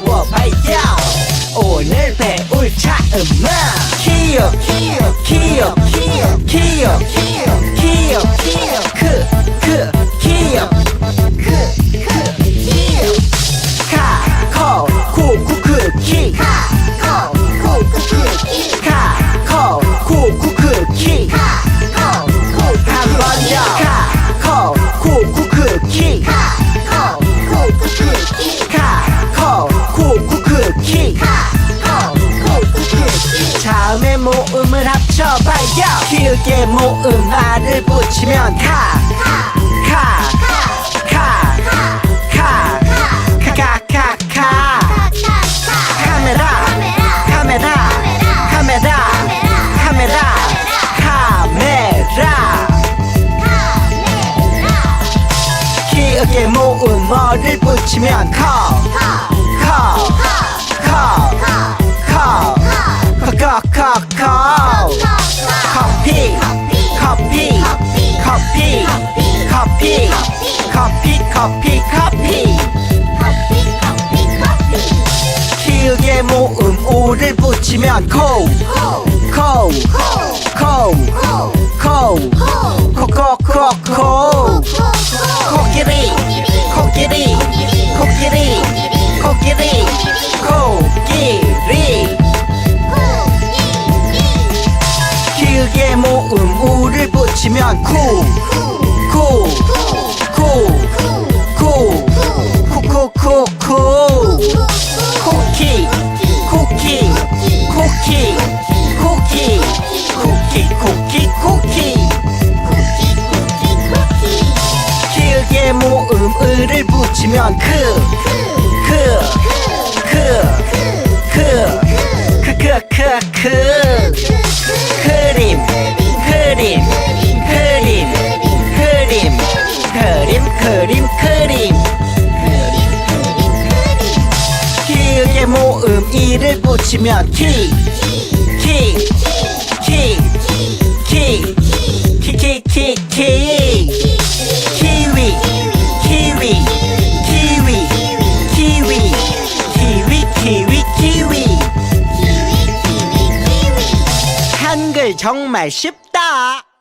띄워 발견 오늘 배울 차음은 키읔 키읔 키읔 키읔 키읔 키읔 키읔 키읔 크 키읔 카코 쿠쿠크키 카코 쿠쿠크키 카코 쿠쿠크키 한 번 더 카코 쿠쿠크키 카코 쿠쿠크키 다음에 모음을 합쳐 발견 키읔에 모음 알을 붙이면 카메라 키읔에 모음 어를 붙이면 커피 키읔에 모음 오를 붙이면 코끼리 키읔에 모음 우를 붙이면 키읔에 모음 을을 붙이면 그림 키읔에 모음 이를 붙이면 키위 한글 정말 쉽다.